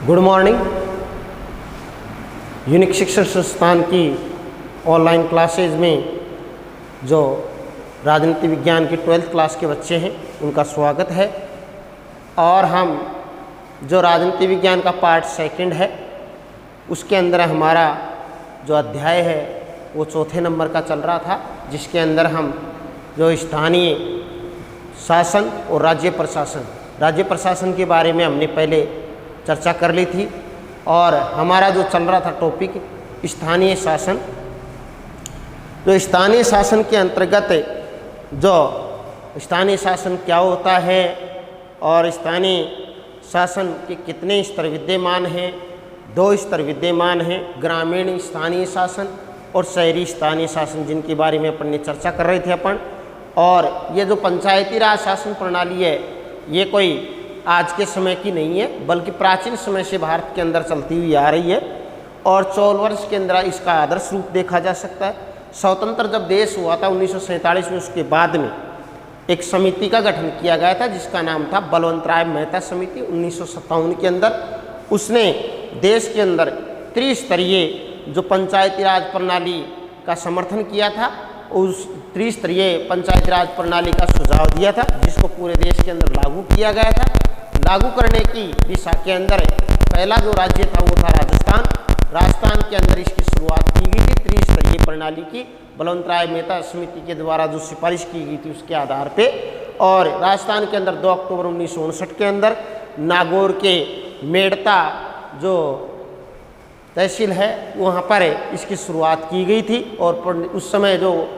Good morning. Unique शिक्षण संस्थान की ऑनलाइन क्लासेज में जो राजनीति विज्ञान की 12th क्लास के बच्चे हैं उनका स्वागत है। और हम जो राजनीति विज्ञान का पार्ट सेकंड है उसके अंदर हमारा जो अध्याय है वो चौथे नंबर का चल रहा था, जिसके अंदर हम जो स्थानीय शासन और राज्य प्रशासन के बारे में हमने पहले चर्चा कर ली थी। और हमारा जो चल रहा था टॉपिक स्थानीय शासन। जो स्थानीय शासन के अंतर्गत जो स्थानीय शासन क्या होता है और स्थानीय शासन के कितने स्तर विद्यमान हैं, 2 स्तर विद्यमान हैं, ग्रामीण स्थानीय शासन और शहरी स्थानीय शासन, जिनके बारे में अपन ने चर्चा कर रहे थे अपन। और ये जो पंचायती राज शासन प्रणाली है ये कोई आज के समय की नहीं है, बल्कि प्राचीन समय से भारत के अंदर चलती हुई आ रही है और 14 वर्ष के अंदर इसका आदर्श रूप देखा जा सकता है। स्वतंत्र जब देश हुआ था 1947 में, उसके बाद में एक समिति का गठन किया गया था जिसका नाम था बलवंतराय मेहता समिति। 1957 के अंदर उसने देश के अंदर त्रिस्तरीय जो पंचायती राज प्रणाली का समर्थन किया था, उस त्रिस्तरीय पंचायती राज प्रणाली का सुझाव दिया था, जिसको पूरे देश के अंदर लागू किया गया था। लागू करने की दिशा के अंदर पहला जो राज्य था वो था राजस्थान। राजस्थान के अंदर इसकी शुरुआत की गई थी त्रिस्तरीय प्रणाली की, बलवंतराय मेहता समिति के द्वारा जो सिफारिश की गई थी उसके आधार पे। और राजस्थान के अंदर 2 अक्टूबर 1959 के अंदर नागौर के मेड़ता जो तहसील है वहाँ पर इसकी शुरुआत की गई थी। और उस समय जो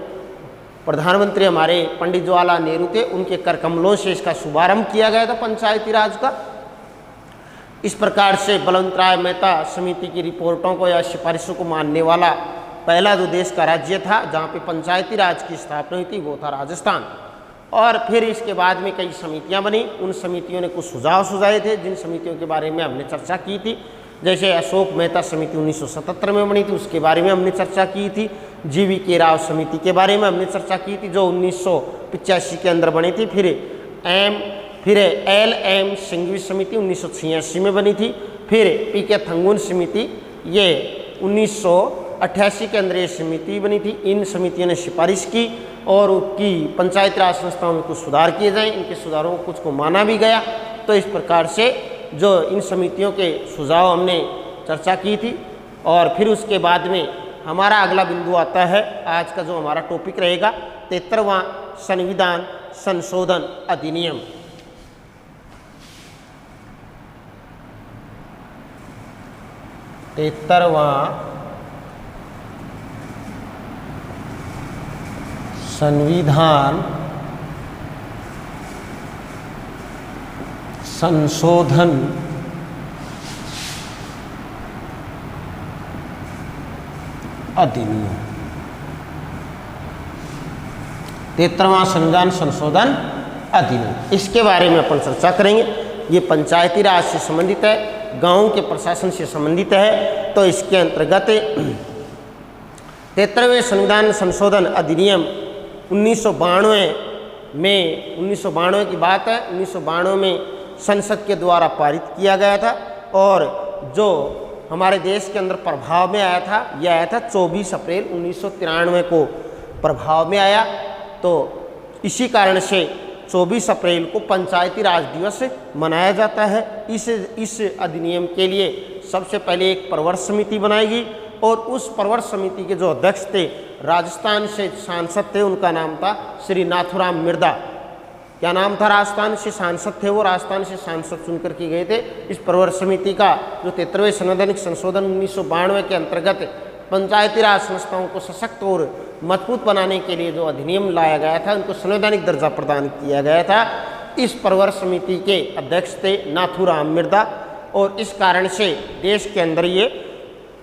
प्रधानमंत्री हमारे पंडित जवाहरलाल नेहरू थे, उनके कर कमलों से इसका शुभारंभ किया गया था पंचायती राज का। इस प्रकार से बलवंतराय मेहता समिति की रिपोर्टों को या सिफारिशों को मानने वाला पहला जो देश का राज्य था जहाँ पे पंचायती राज की स्थापना हुई थी वो था राजस्थान। और फिर इसके बाद में कई समितियाँ बनी। उन समितियों ने कुछ सुझाव सुझाए थे, जिन समितियों के बारे में हमने चर्चा की थी। जैसे अशोक मेहता समिति 1977 में बनी थी, उसके बारे में हमने चर्चा की थी। GV राव समिति के बारे में हमने चर्चा की थी जो 1985 के अंदर बनी थी। फिर LM सिंघवी समिति 1986 में बनी थी। फिर PK थंगुन समिति ये 1988 के अंदर ये समिति बनी थी। इन समितियों ने सिफारिश की और उसकी पंचायती राज संस्थाओं में कुछ सुधार किए जाएँ। इनके सुधारों को कुछ को माना भी गया। तो इस प्रकार से जो इन समितियों के सुझाव हमने चर्चा की थी। और फिर उसके बाद में हमारा अगला बिंदु आता है, आज का जो हमारा टॉपिक रहेगा 73वां संविधान संशोधन अधिनियम। संविधान संशोधन अधिनियम। 73वां संविधान संशोधन अधिनियम, इसके बारे में अपन चर्चा करेंगे। ये पंचायती राज से संबंधित है, गांव के प्रशासन से संबंधित है। तो इसके अंतर्गत 73वें संविधान संशोधन अधिनियम 1992 की बात है। 1992 में संसद के द्वारा पारित किया गया था और जो हमारे देश के अंदर प्रभाव में आया था यह आया था 24 अप्रैल 1993 को प्रभाव में आया। तो इसी कारण से 24 अप्रैल को पंचायती राज दिवस मनाया जाता है। इस अधिनियम के लिए सबसे पहले एक प्रवर समिति बनाई गई और उस प्रवर समिति के जो अध्यक्ष थे राजस्थान से सांसद थे, उनका नाम था श्री नाथूराम मिर्धा। क्या नाम था? राजस्थान से सांसद थे वो, राजस्थान से सांसद चुनकर के गए थे। इस प्रवर समिति का जो 73वें संवैधानिक संशोधन 1992 के अंतर्गत पंचायती राज संस्थाओं को सशक्त और मजबूत बनाने के लिए जो अधिनियम लाया गया था, उनको संवैधानिक दर्जा प्रदान किया गया था। इस प्रवर समिति के अध्यक्ष थे नाथूराम मिर्धा। और इस कारण से देश के अंदर ये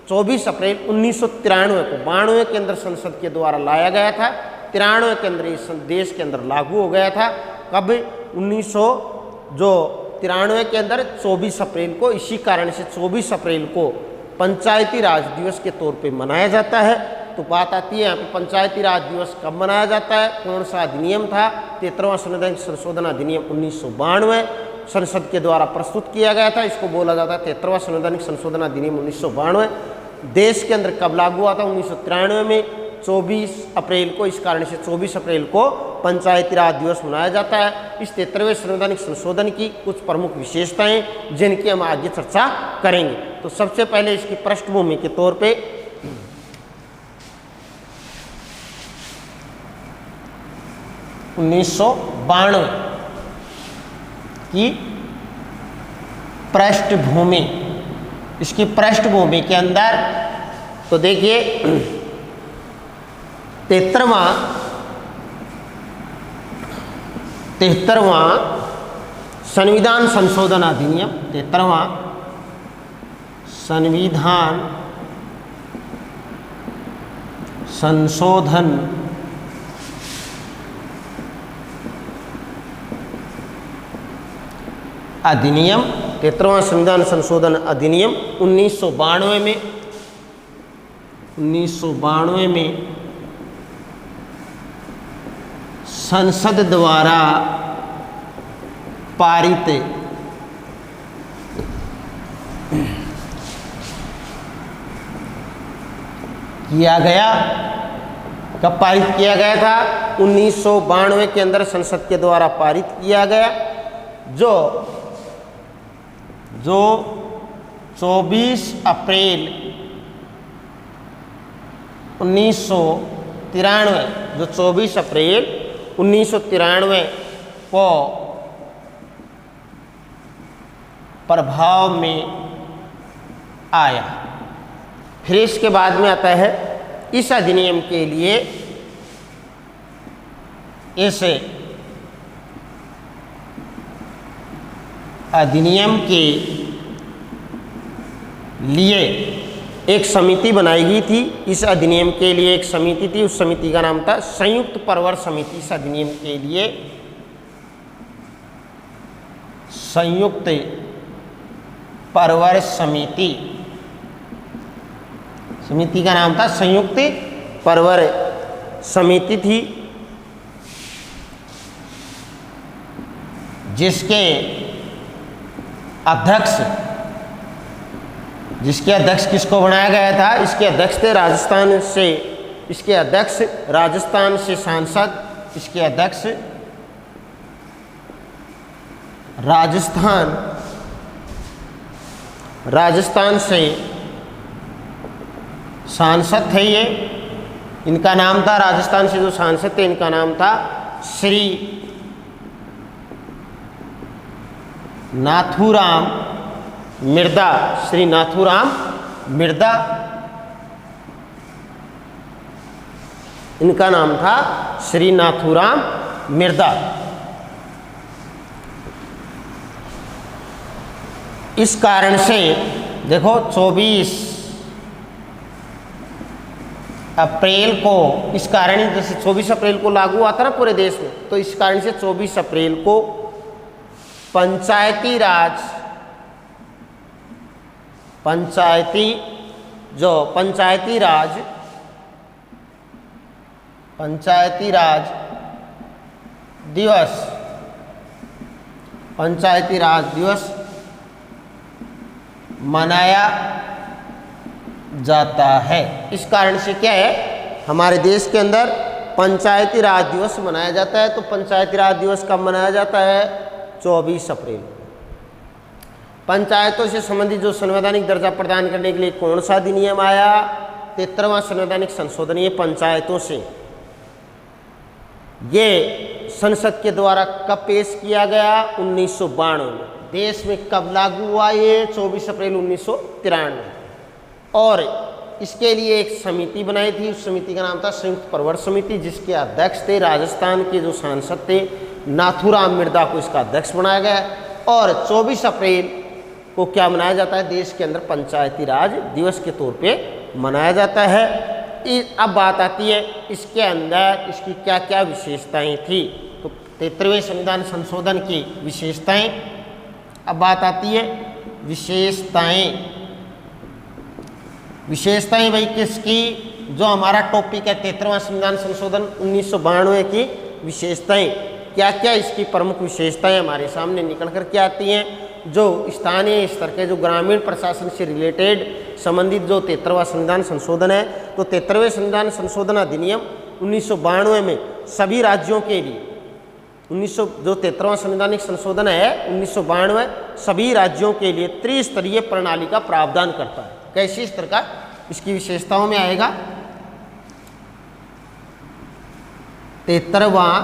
24 अप्रैल 1993 को 92 के अंदर संसद के द्वारा लाया गया था, 93 के अंदर इस देश के अंदर लागू हो गया था। कब? 1993 के अंदर 24 अप्रैल को। इसी कारण से 24 अप्रैल को पंचायती राज दिवस के तौर पे मनाया जाता है। तो बात आती है यहाँ पे पंचायती राज दिवस कब मनाया जाता है, कौन सा अधिनियम था। 73वां संवैधानिक संशोधन अधिनियम 1992 संसद के द्वारा प्रस्तुत किया गया था, इसको बोला जाता है 73वां संवैधानिक संशोधन अधिनियम 1992। देश के अंदर कब लागू हुआ था, 1993 में 24 अप्रैल को। इस कारण से 24 अप्रैल को पंचायती राज दिवस मनाया जाता है। इस 73वें संवैधानिक संशोधन की कुछ प्रमुख विशेषताएं जिनकी हम आगे चर्चा करेंगे। तो सबसे पहले इसकी पृष्ठभूमि के तौर पे 1992 की पृष्ठभूमि, इसकी पृष्ठभूमि के अंदर तो देखिए 73वां संविधान संशोधन अधिनियम, 73वां संविधान संशोधन अधिनियम, 73वां संविधान संशोधन अधिनियम 1992 में संसद द्वारा पारित किया गया। कब पारित किया गया था, 1992 के अंदर संसद के द्वारा पारित किया गया, जो 24 अप्रैल 1993, जो 24 अप्रैल 1993 को प्रभाव में आया। फिर इसके बाद में आता है इस अधिनियम के लिए, इस अधिनियम के लिए एक समिति बनाई गई थी। इस अधिनियम के लिए एक समिति थी, उस समिति का नाम था संयुक्त परवर समिति। इस अधिनियम के लिए संयुक्त परवर समिति, समिति का नाम था संयुक्त परवर समिति थी, जिसके अध्यक्ष किसको बनाया गया था, इसके अध्यक्ष थे राजस्थान से सांसद, इसके अध्यक्ष राजस्थान से सांसद थे ये। इनका नाम था, राजस्थान से जो सांसद थे इनका नाम था श्री नाथूराम मिर्दा, श्री नाथूराम मिर्दा इनका नाम था, श्री नाथूराम मिर्दा। इस कारण से देखो 24 अप्रैल को, इस कारण जैसे 24 अप्रैल को लागू हुआ था ना पूरे देश में, तो इस कारण से 24 अप्रैल को पंचायती राज दिवस मनाया जाता है। इस कारण से क्या है, हमारे देश के अंदर पंचायती राज दिवस मनाया जाता है। तो पंचायती राज दिवस कब मनाया जाता है, 24 अप्रैल। पंचायतों से संबंधित जो संवैधानिक दर्जा प्रदान करने के लिए कौन सा अधिनियम आया, 73वां संवैधानिक संशोधन। ये पंचायतों से, ये संसद के द्वारा कब पेश किया गया, 1992 में। देश में कब लागू हुआ, ये 24 अप्रैल 1993। और इसके लिए एक समिति बनाई थी, उस समिति का नाम था संयुक्त परवर समिति, जिसके अध्यक्ष थे राजस्थान के जो सांसद थे नाथूराम मिर्दा को इसका अध्यक्ष बनाया गया। और 24 अप्रैल को क्या मनाया जाता है, देश के अंदर पंचायती राज दिवस के तौर पे मनाया जाता है। अब बात आती है इसके अंदर इसकी क्या क्या विशेषताएं थी। तो 73वें संविधान संशोधन की विशेषताएं, अब बात आती है विशेषताएं भाई किसकी, जो हमारा टॉपिक है 73वां संविधान संशोधन 1992 की विशेषताएं, क्या क्या इसकी प्रमुख विशेषताएं हमारे सामने निकल कर के आती हैं। जो स्थानीय स्तर के जो ग्रामीण प्रशासन से रिलेटेड संबंधित जो 73वां संविधान संशोधन है, तो 73वें संविधान संशोधन अधिनियम 1992 में सभी राज्यों के लिए जो 73वां संवैधानिक संशोधन है 1992 सभी राज्यों के लिए त्रिस्तरीय प्रणाली का प्रावधान करता है। कैसी स्तर का, इसकी विशेषताओं में आएगा 73वां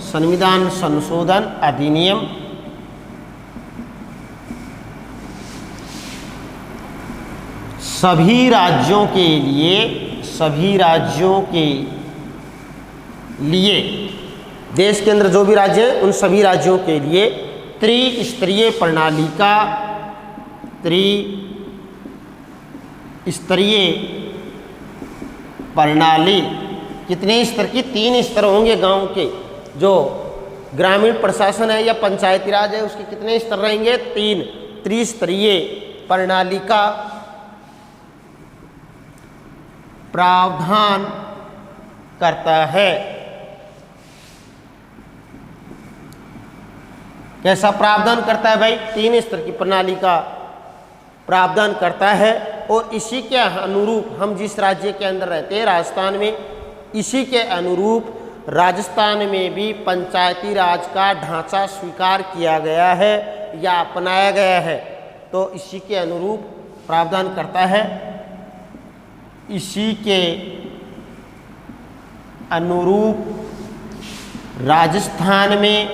संविधान संशोधन अधिनियम सभी राज्यों के लिए देश के अंदर जो भी राज्य है उन सभी राज्यों के लिए त्रिस्तरीय प्रणाली कितने स्तर की, 3 स्तर होंगे। गांव के जो ग्रामीण प्रशासन है या पंचायती राज है उसके कितने स्तर रहेंगे, 3 त्रिस्तरीय प्रणाली का प्रावधान करता है। कैसा प्रावधान करता है भाई, 3 स्तर की प्रणाली का प्रावधान करता है। और इसी के अनुरूप हम जिस राज्य के अंदर रहते हैं राजस्थान में, इसी के अनुरूप राजस्थान में भी पंचायती राज का ढांचा स्वीकार किया गया है या अपनाया गया है, तो इसी के अनुरूप प्रावधान करता है। इसी के अनुरूप राजस्थान में,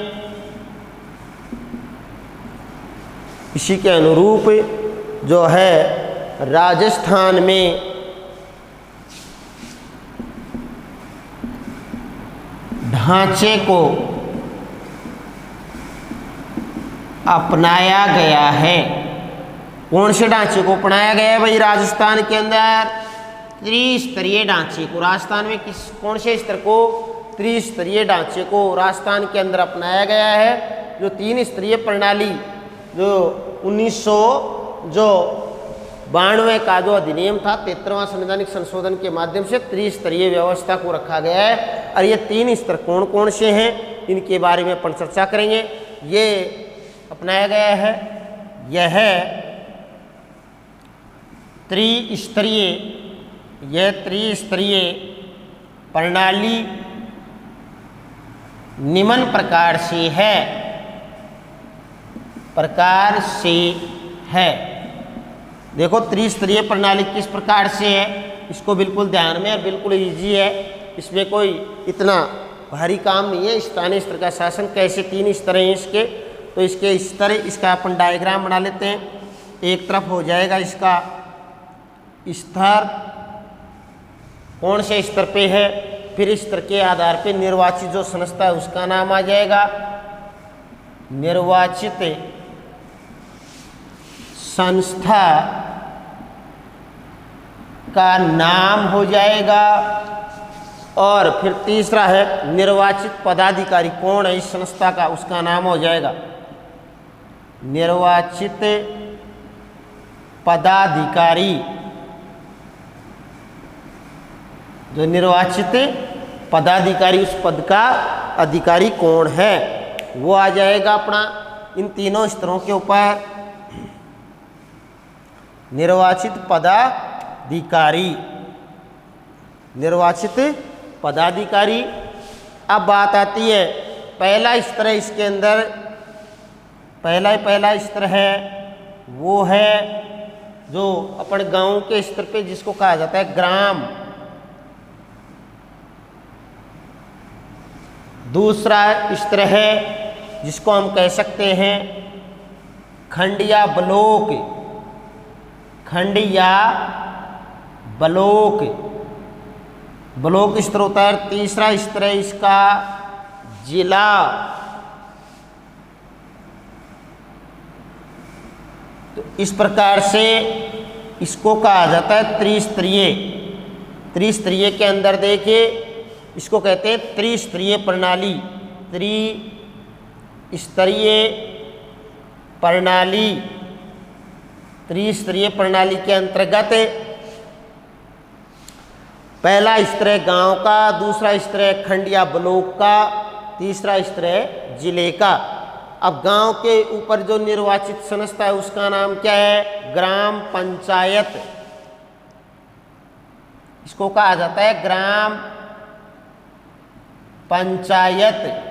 इसी के अनुरूप जो है राजस्थान में ढांचे को अपनाया गया है। कौन से ढांचे को अपनाया गया है भाई, राजस्थान के अंदर त्रिस्तरीय ढांचे को। राजस्थान में कौन से स्तर को, त्रिस्तरीय ढांचे को राजस्थान के अंदर अपनाया गया है। जो 3 स्तरीय प्रणाली जो 1992 का जो अधिनियम था 73वां संवैधानिक संशोधन के माध्यम से त्रिस्तरीय व्यवस्था को रखा गया है। और ये 3 स्तर कौन कौन से हैं इनके बारे में अपन चर्चा करेंगे। ये अपनाया गया है, यह त्रिस्तरीय प्रणाली निम्न प्रकार से है। देखो त्रिस्तरीय प्रणाली किस प्रकार से है, इसको बिल्कुल ध्यान में, बिल्कुल इजी है, इसमें कोई इतना भारी काम नहीं है। स्थानीय स्तर का शासन कैसे 3 स्तर हैं इसके, तो इसके स्तर, इसका अपन डायग्राम बना लेते हैं। एक तरफ हो जाएगा इसका स्तर, कौन से स्तर पे है, फिर स्तर के आधार पे निर्वाचित जो संस्था है उसका नाम आ जाएगा, निर्वाचित संस्था का नाम हो जाएगा। और फिर तीसरा है निर्वाचित पदाधिकारी, कौन है इस संस्था का, उसका नाम हो जाएगा निर्वाचित पदाधिकारी। जो निर्वाचित पदाधिकारी, उस पद का अधिकारी कौन है, वो आ जाएगा अपना इन 3 स्तरों के ऊपर निर्वाचित पदाधिकारी। अब बात आती है पहला स्तर है, इसके अंदर पहला स्तर है वो है जो अपन गांव के स्तर पे जिसको कहा जाता है ग्राम। दूसरा स्तर है जिसको हम कह सकते हैं खंड या ब्लॉक, ब्लॉक स्तर होता है। तीसरा स्तर है इसका जिला। तो इस प्रकार से इसको कहा जाता है त्रिस्तरीय के अंदर देखिए इसको कहते हैं त्रिस्तरीय प्रणाली। त्रिस्तरीय प्रणाली, त्रिस्तरीय प्रणाली के अंतर्गत पहला स्तर है गांव का, दूसरा स्तर है खंड या ब्लॉक का, तीसरा स्तर है जिले का। अब गांव के ऊपर जो निर्वाचित संस्था है उसका नाम क्या है? ग्राम पंचायत। इसको कहा जाता है ग्राम पंचायत।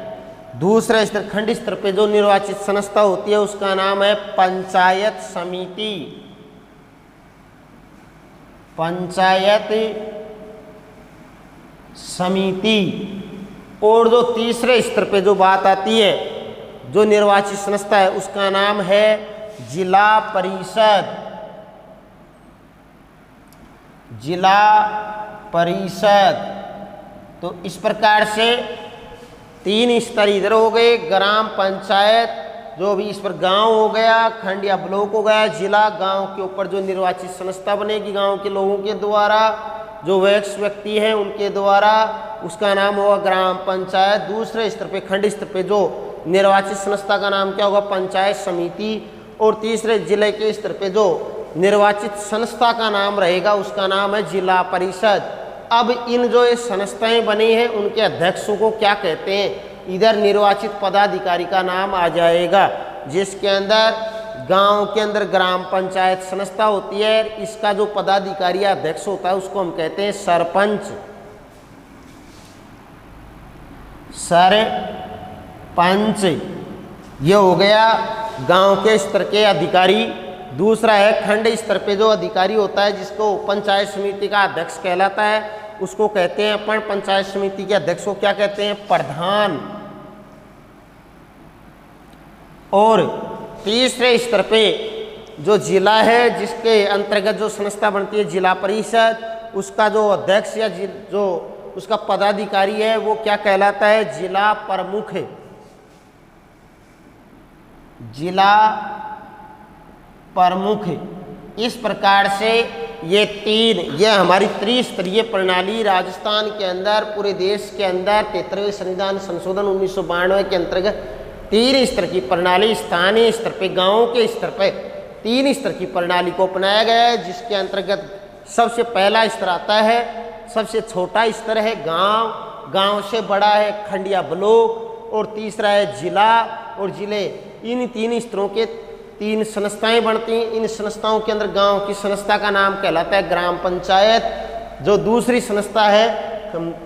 दूसरे स्तर खंड स्तर पे जो निर्वाचित संस्था होती है उसका नाम है पंचायत समिति। पंचायत समिति। और जो तीसरे स्तर पे जो बात आती है, जो निर्वाचित संस्था है उसका नाम है जिला परिषद। जिला परिषद। तो इस प्रकार से तीन स्तर इधर हो गए, ग्राम पंचायत जो भी इस पर गांव हो गया, खंड या ब्लॉक हो गया, जिला। गांव के ऊपर जो निर्वाचित संस्था बनेगी गांव के लोगों के द्वारा, जो वयस्क व्यक्ति हैं उनके द्वारा, उसका नाम होगा ग्राम पंचायत। दूसरे स्तर पे खंड स्तर पे जो निर्वाचित संस्था का नाम क्या होगा? पंचायत समिति। और तीसरे जिले के स्तर पे जो निर्वाचित संस्था का नाम रहेगा उसका नाम है जिला परिषद। अब इन जो ये संस्थाएं बनी हैं उनके अध्यक्षों को क्या कहते हैं? इधर निर्वाचित पदाधिकारी का नाम आ जाएगा, जिसके अंदर गांव के अंदर ग्राम पंचायत संस्था होती है। इसका जो पदाधिकारी या अध्यक्ष होता है उसको हम कहते हैं सरपंच। सरपंच ये हो गया गांव के स्तर के अधिकारी। दूसरा है खंड स्तर पे जो अधिकारी होता है जिसको पंचायत समिति का अध्यक्ष कहलाता है, उसको कहते हैं अपन पंचायत समिति के अध्यक्ष को क्या कहते हैं? प्रधान। और तीसरे स्तर पे जो जिला है जिसके अंतर्गत जो संस्था बनती है जिला परिषद, उसका जो अध्यक्ष या जो उसका पदाधिकारी है वो क्या कहलाता है? जिला प्रमुख। जिला प्रमुख। इस प्रकार से ये हमारी त्रिस्तरीय प्रणाली राजस्थान के अंदर, पूरे देश के अंदर 73वें संविधान संशोधन 1992 के अंतर्गत 3 स्तर की प्रणाली, स्थानीय स्तर पे, गांव के स्तर पे 3 स्तर की प्रणाली को अपनाया गया है, जिसके अंतर्गत सबसे पहला स्तर आता है, सबसे छोटा स्तर है गांव, गांव से बड़ा है खंड या ब्लॉक, और तीसरा है जिला और जिले। इन 3 स्तरों के 3 संस्थाएं बनती हैं। इन संस्थाओं के अंदर गांव की संस्था का नाम कहलाता है ग्राम पंचायत। जो दूसरी संस्था है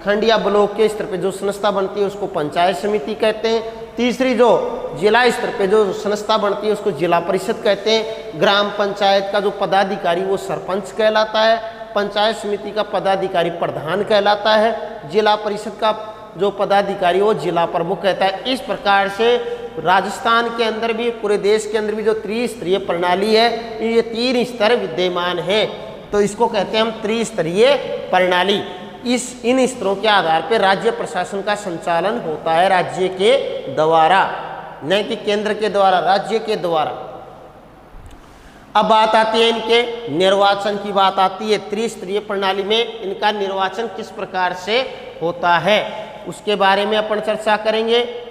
खंड या ब्लॉक के स्तर पे जो संस्था बनती है उसको पंचायत समिति कहते हैं। तीसरी जो जिला स्तर पे जो संस्था बनती है उसको जिला परिषद कहते हैं। ग्राम पंचायत का जो पदाधिकारी वो सरपंच कहलाता है। पंचायत समिति का पदाधिकारी प्रधान कहलाता है। जिला परिषद का जो पदाधिकारी वो जिला प्रमुख कहता है। इस प्रकार से राजस्थान के अंदर भी, पूरे देश के अंदर भी जो त्रिस्तरीय प्रणाली है, ये 3 स्तर विद्यमान है, तो इसको कहते हैं हम त्रिस्तरीय प्रणाली। इन स्तरों के आधार पर राज्य प्रशासन का संचालन होता है, राज्य के द्वारा, न कि केंद्र के द्वारा, राज्य के द्वारा। अब बात आती है इनके निर्वाचन की बात आती है। त्रिस्तरीय प्रणाली में इनका निर्वाचन किस प्रकार से होता है उसके बारे में अपन चर्चा करेंगे।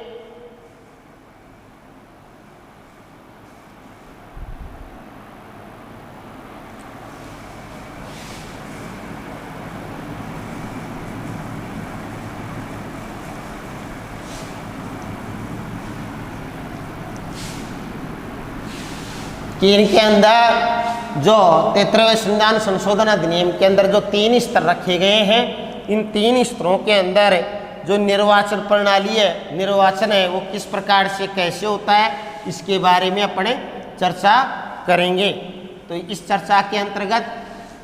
कि इनके अंदर जो 73वें संविधान संशोधन अधिनियम के अंदर जो 3 स्तर रखे गए हैं, इन 3 स्तरों के अंदर जो निर्वाचन प्रणाली है, निर्वाचन है, वो किस प्रकार से कैसे होता है इसके बारे में अपने चर्चा करेंगे। तो इस चर्चा के अंतर्गत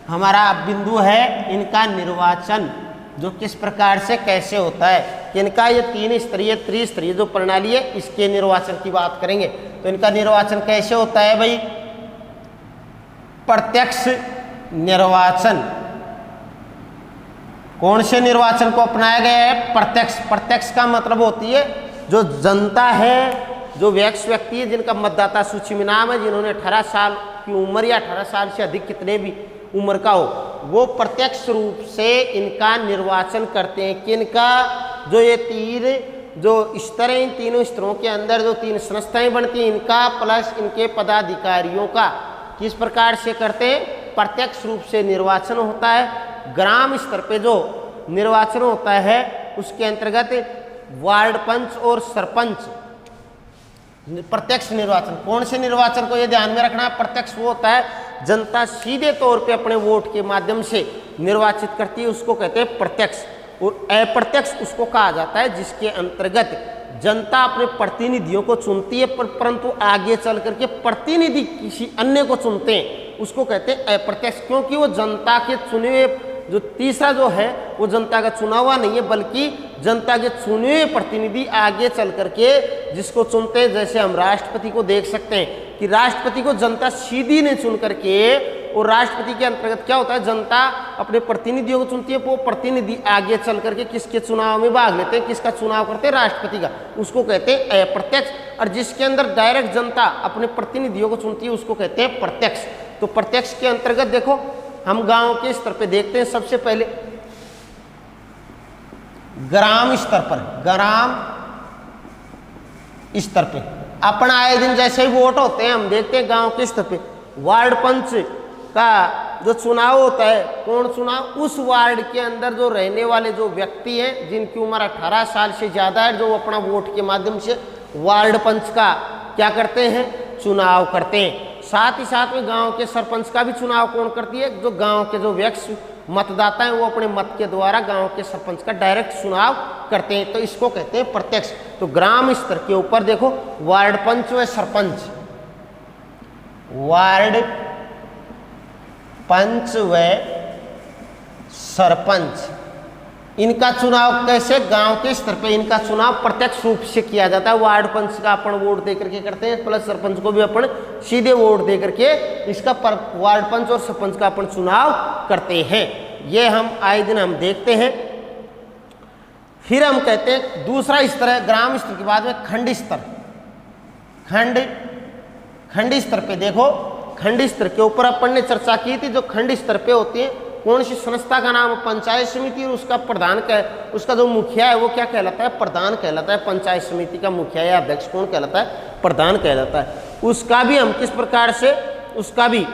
हमारा बिंदु है इनका निर्वाचन जो किस प्रकार से कैसे होता है। कि इनका ये 3 स्तरीय त्रिस्तरीय जो प्रणाली है इसके निर्वाचन की बात करेंगे। तो इनका निर्वाचन कैसे होता है भाई? प्रत्यक्ष निर्वाचन। कौन से निर्वाचन को अपनाया गया है? प्रत्यक्ष। प्रत्यक्ष का मतलब होती है जो जनता है, जो व्यक्ति है जिनका मतदाता सूची में नाम है, जिन्होंने 18 साल की उम्र या 18 साल से अधिक कितने भी उम्र का हो, वो प्रत्यक्ष रूप से इनका निर्वाचन करते हैं। किनका? जो ये 3 जो स्तर हैं, इन तीनों स्तरों के अंदर जो 3 संस्थाएं बनती हैं, इनका प्लस इनके पदाधिकारियों का किस प्रकार से करते हैं, प्रत्यक्ष रूप से निर्वाचन होता है। ग्राम स्तर पे जो निर्वाचन होता है उसके अंतर्गत वार्ड पंच और सरपंच प्रत्यक्ष निर्वाचन। कौन से निर्वाचन को ये ध्यान में रखना है, प्रत्यक्ष वो होता है जनता सीधे तौर पे अपने वोट के माध्यम से निर्वाचित करती है, उसको कहते हैं प्रत्यक्ष। और अप्रत्यक्ष उसको कहा जाता है जिसके अंतर्गत जनता अपने प्रतिनिधियों को चुनती है परंतु आगे चल करके प्रतिनिधि किसी अन्य को चुनते हैं, उसको कहते हैं अप्रत्यक्ष। क्योंकि वो जनता के चुने हुए जो तीसरा जो है वो जनता का चुना हुआ नहीं है, बल्कि जनता के चुने हुए प्रतिनिधि आगे चल करके जिसको चुनते हैं। जैसे हम राष्ट्रपति को देख सकते हैं कि राष्ट्रपति को जनता सीधी ने चुन करके, और राष्ट्रपति के अंतर्गत क्या होता है, जनता अपने प्रतिनिधियों को चुनती है, वो प्रतिनिधि आगे चल करके किसके चुनाव में भाग लेते हैं, किसका चुनाव करते हैं, राष्ट्रपति का, उसको कहते हैं अप्रत्यक्ष। और जिसके अंदर डायरेक्ट जनता अपने प्रतिनिधियों को चुनती है उसको कहते हैं प्रत्यक्ष। तो प्रत्यक्ष के अंतर्गत देखो हम गांव के स्तर पे देखते हैं, सबसे पहले ग्राम स्तर पर, ग्राम स्तर पे अपना आए दिन जैसे ही वोट होते हैं हम देखते हैं गांव के स्तर पे वार्ड पंच का जो चुनाव होता है। कौन चुनाव, उस वार्ड के अंदर जो रहने वाले जो व्यक्ति हैं जिनकी उम्र 18 साल से ज़्यादा है, जो अपना वोट के माध्यम से वार्ड पंच का क्या करते हैं, चुनाव करते हैं। साथ ही साथ में गांव के सरपंच का भी चुनाव कौन करती है, जो गांव के जो व्यक्ति मतदाता हैं वो अपने मत के द्वारा गांव के सरपंच का डायरेक्ट चुनाव करते हैं, तो इसको कहते हैं प्रत्यक्ष। तो ग्राम स्तर के ऊपर देखो वार्ड पंच व सरपंच, वार्ड पंच व सरपंच, इनका चुनाव कैसे, गांव के स्तर पे इनका चुनाव प्रत्यक्ष रूप से किया जाता है। वार्ड पंच का अपन वोट दे करके करते हैं, प्लस सरपंच को भी अपन सीधे वोट दे करके इसका वार्ड पंच और सरपंच का अपन चुनाव करते हैं। ये हम आए दिन हम देखते हैं। फिर हम कहते हैं दूसरा स्तर है ग्राम स्तर के बाद में खंड स्तर। खंड स्तर पे देखो, खंड स्तर के ऊपर अपन ने चर्चा की थी। जो खंड स्तर पे होती है, कौन सी संस्था का नाम, पंचायत समिति, और उसका प्रधान क्या है, उसका जो मुखिया है वो क्या कहलाता है, प्रधान कहलाता है। पंचायत समिति का मुखिया या अध्यक्ष कौन कहलाता है, प्रधान कहलाता है। उसका भी हम किस प्रकार से, उसका भी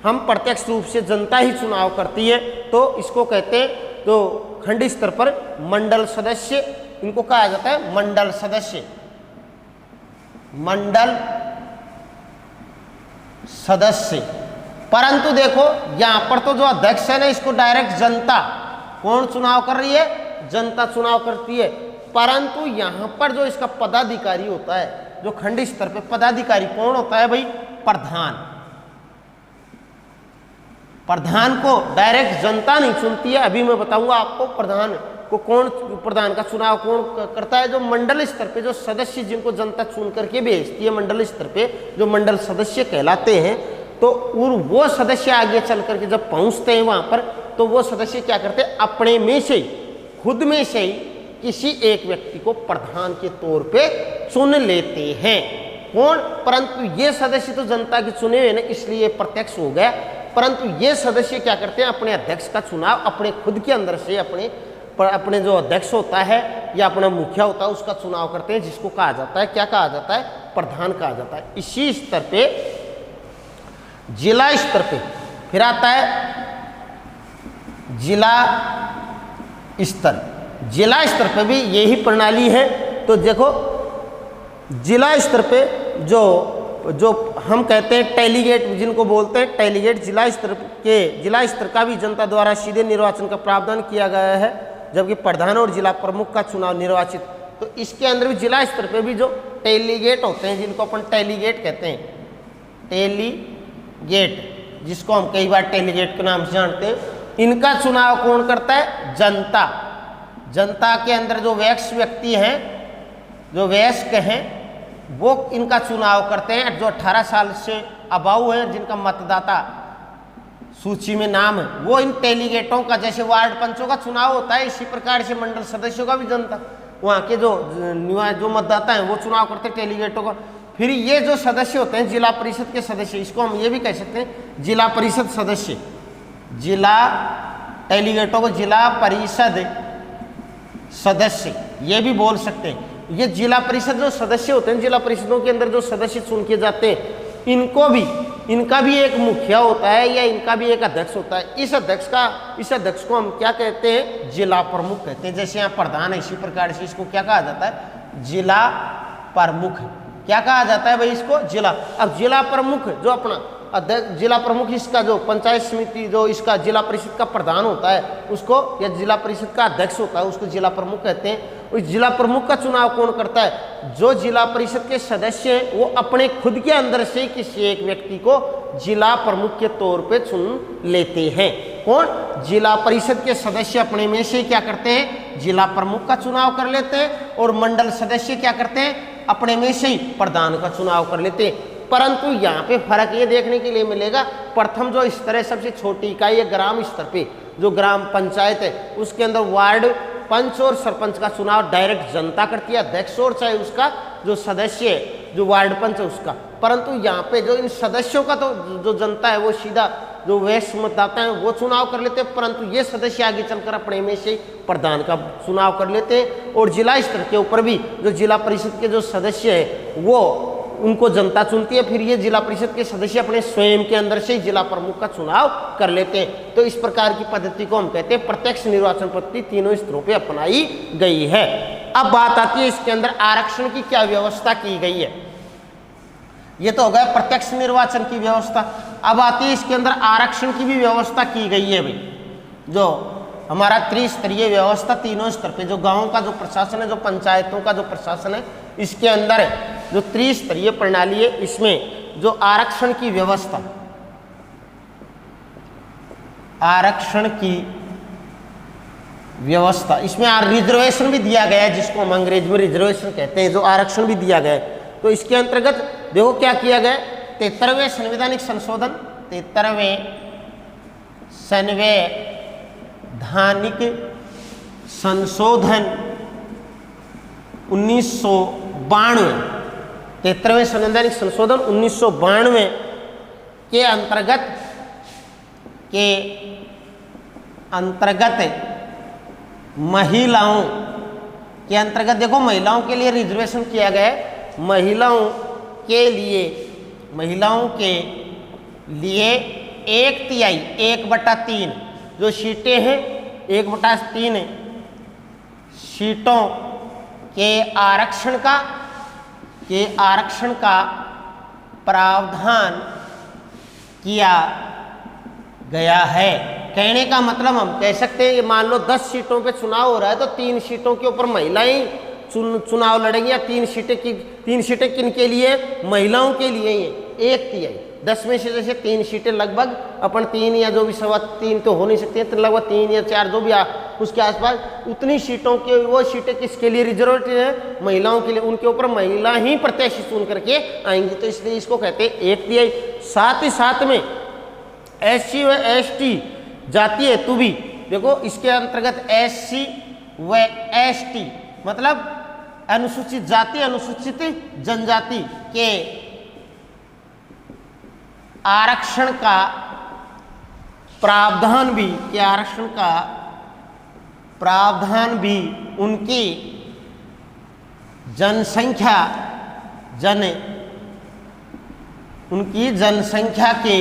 हम प्रत्यक्ष रूप से जनता ही चुनाव करती है, तो इसको कहते हैं। तो खंड स्तर पर मंडल सदस्य, इनको कहा जाता है मंडल सदस्य, मंडल सदस्य। परंतु देखो यहाँ पर तो जो अध्यक्ष है ना, इसको डायरेक्ट जनता कौन चुनाव कर रही है, जनता चुनाव करती है। परंतु यहाँ पर जो इसका पदाधिकारी होता है, जो खंड स्तर पे पदाधिकारी कौन होता है भाई, प्रधान। प्रधान को डायरेक्ट जनता नहीं चुनती है। अभी मैं बताऊंगा आपको प्रधान को कौन, प्रधान का चुनाव कौन करता है, जो मंडल स्तर पे जो सदस्य जिनको जनता चुन करके भेजती है, मंडल स्तर पे जो मंडल सदस्य कहलाते हैं। तो वो सदस्य आगे चल करके जब पहुंचते हैं वहां पर, तो वो सदस्य क्या करते हैं, अपने में से ही, खुद में से ही किसी एक व्यक्ति को प्रधान के तौर पे चुन लेते हैं। कौन, परंतु ये सदस्य तो जनता के चुने हुए ना, इसलिए प्रत्यक्ष हो गया। परंतु ये सदस्य क्या करते हैं, अपने अध्यक्ष का चुनाव अपने खुद के अंदर से अपने जो अध्यक्ष होता है या अपना मुखिया होता है उसका चुनाव करते हैं, जिसको कहा जाता है, क्या कहा जाता है, प्रधान कहा जाता है। इसी स्तर पे जिला स्तर पे फिर आता है जिला स्तर। जिला स्तर पे भी यही प्रणाली है। तो देखो जिला स्तर पे जो हम कहते हैं डेलीगेट, जिनको बोलते हैं डेलीगेट, जिला स्तर का भी जनता द्वारा सीधे निर्वाचन का प्रावधान किया गया है, जबकि प्रधान और जिला प्रमुख का चुनाव निर्वाचित। तो इसके अंदर भी जिला स्तर पे भी जो डेलीगेट होते हैं, जिनको अपन डेलीगेट कहते हैं, डेलीगेट, जिसको हम कई बार डेलीगेट के नाम से जानते हैं, इनका चुनाव कौन करता है, जनता। जनता के अंदर जो व्यक्ति हैं, जो वयस्क हैं, वो इनका चुनाव करते हैं। जो 18 साल से अबाउ है, जिनका मतदाता सूची में नाम है, वो इन डेलीगेटों का, जैसे वार्ड पंचों का चुनाव होता है, इसी प्रकार से मंडल सदस्यों का भी जनता, वहाँ के जो मतदाता हैं वो चुनाव करते हैं डेलीगेटों का। फिर ये जो सदस्य होते हैं जिला परिषद के सदस्य, इसको हम ये भी कह सकते हैं जिला परिषद सदस्य। जिला डेलीगेटों को जिला परिषद सदस्य ये भी बोल सकते हैं। ये जिला परिषद जो सदस्य होते हैं, जिला परिषदों के अंदर जो सदस्य चुन के जाते हैं, इनका भी एक मुखिया होता है या इनका भी एक अध्यक्ष होता है। इस अध्यक्ष को हम क्या कहते हैं? जिला प्रमुख कहते हैं। जैसे यहाँ प्रधान है, इसी प्रकार से इसको क्या कहा जाता है? जिला प्रमुख। क्या कहा जाता है भाई इसको? जिला। अब जिला प्रमुख जो अपना अध्यक्ष, जिला प्रमुख इसका जो पंचायत समिति जो इसका जिला परिषद का प्रधान होता है उसको, या जिला परिषद का अध्यक्ष होता है उसको जिला प्रमुख कहते हैं। उस जिला प्रमुख का चुनाव कौन करता है? जो जिला परिषद के सदस्य हैं वो अपने खुद के अंदर से किसी एक व्यक्ति को जिला प्रमुख के तौर पे चुन लेते हैं। कौन? जिला परिषद के सदस्य अपने में से क्या करते हैं? जिला प्रमुख का चुनाव कर लेते हैं, और मंडल सदस्य क्या करते हैं? अपने में से ही प्रधान का चुनाव कर लेते हैं। परंतु यहाँ पे फर्क ये देखने के लिए मिलेगा, प्रथम जो स्तर है, सबसे छोटी इकाई है ग्राम स्तर पे, जो ग्राम पंचायत है, उसके अंदर वार्ड पंच और सरपंच का चुनाव डायरेक्ट जनता करती है, अध्यक्ष और चाहे उसका जो सदस्य है, जो वार्ड पंच है उसका। परंतु यहाँ पे जो इन सदस्यों का तो जो जनता है वो सीधा जो वैश्य मतदाता है वो चुनाव कर लेते हैं, परंतु ये सदस्य आगे चलकर अपने में से प्रधान का चुनाव कर लेते हैं। और जिला स्तर के ऊपर भी जो जिला परिषद के जो सदस्य है वो उनको जनता चुनती है, फिर ये जिला परिषद के सदस्य अपने स्वयं के अंदर से ही जिला प्रमुख का चुनाव कर लेते हैं। तो इस प्रकार की पद्धति को हम कहते हैं प्रत्यक्ष निर्वाचन पद्धति, तीनों स्तरों पे अपनाई गई है। अब बात आती है इसके अंदर आरक्षण की क्या व्यवस्था की गई है। ये तो हो गया प्रत्यक्ष निर्वाचन की व्यवस्था। अब आती है इसके अंदर आरक्षण की भी व्यवस्था की गई है भाई। जो हमारा त्रिस्तरीय व्यवस्था, तीनों स्तर पे जो गाँव का जो प्रशासन है, जो पंचायतों का जो प्रशासन है, इसके अंदर जो त्रिस्तरीय प्रणाली है, इसमें जो आरक्षण की व्यवस्था, आरक्षण की व्यवस्था, इसमें रिजर्वेशन भी दिया गया है, जिसको हम अंग्रेजी में रिजर्वेशन कहते हैं, जो आरक्षण भी दिया गया है। तो इसके अंतर्गत देखो क्या किया गया, 73वें संवैधानिक संशोधन, 73वें संवैधानिक संशोधन 1992, 73वें संवैधानिक संशोधन 1992 के अंतर्गत महिलाओं के अंतर्गत देखो महिलाओं के लिए रिजर्वेशन किया गया है। महिलाओं के लिए 1/3 1/3 जो सीटें हैं, 1/3 सीटों के आरक्षण का प्रावधान किया गया है। कहने का मतलब हम कह सकते हैं, मान लो 10 सीटों पे चुनाव हो रहा है तो 3 सीटों के ऊपर महिलाएं चुनाव लड़ेंगी, या 3 सीटें किन के लिए? महिलाओं के लिए ही है। 1/3 10 में से जैसे 3 सीटें लगभग अपन 3 या जो भी 3.25 तो हो नहीं सकती है, तो लगभग 3 या 4 जो भी उसके आसपास उतनी सीटों के, वो सीटें किसके लिए रिजर्व है? महिलाओं के लिए। उनके ऊपर महिला ही प्रत्याशी चुन करके आएंगी, तो इसलिए इसको कहते हैं 1/3। साथ ही साथ में SC व ST जाति हेतु भी देखो, इसके अंतर्गत SC व ST मतलब अनुसूचित जाति, अनुसूचित जनजाति के आरक्षण का प्रावधान भी उनकी जनसंख्या के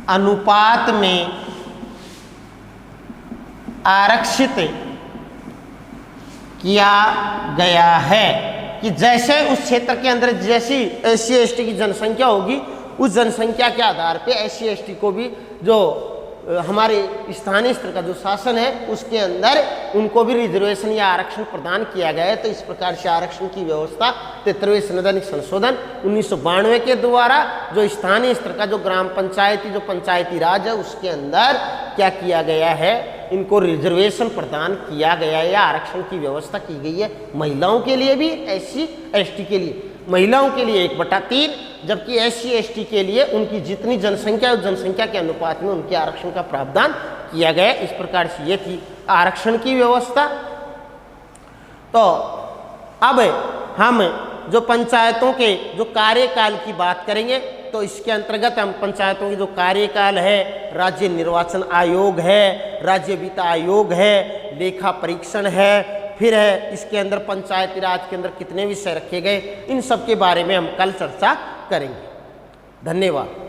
अनुपात में आरक्षित किया गया है, कि जैसे उस क्षेत्र के अंदर जैसी SC ST की जनसंख्या होगी, उस जनसंख्या के आधार पे SC ST को भी जो हमारे स्थानीय स्तर का जो शासन है उसके अंदर उनको भी रिजर्वेशन या आरक्षण प्रदान किया गया है। तो इस प्रकार से आरक्षण की व्यवस्था 73वें संवैधानिक संशोधन 1992 के द्वारा जो स्थानीय स्तर का जो ग्राम पंचायती जो पंचायती राज है उसके अंदर क्या किया गया है, इनको रिजर्वेशन प्रदान किया गया है या आरक्षण की व्यवस्था की गई है। महिलाओं के लिए भी, SC ST के लिए, महिलाओं के लिए 1/3, जबकि SC ST के लिए उनकी जितनी जनसंख्या है उस जनसंख्या के अनुपात में उनके आरक्षण का प्रावधान किया गया। इस प्रकार से ये थी आरक्षण की व्यवस्था। तो अब हम जो पंचायतों के जो कार्यकाल की बात करेंगे, तो इसके अंतर्गत हम पंचायतों की जो कार्यकाल है, राज्य निर्वाचन आयोग है, राज्य वित्त आयोग है, लेखा परीक्षण है, फिर है इसके अंदर पंचायती राज के अंदर कितने विषय रखे गए, इन सब के बारे में हम कल चर्चा करेंगे। धन्यवाद।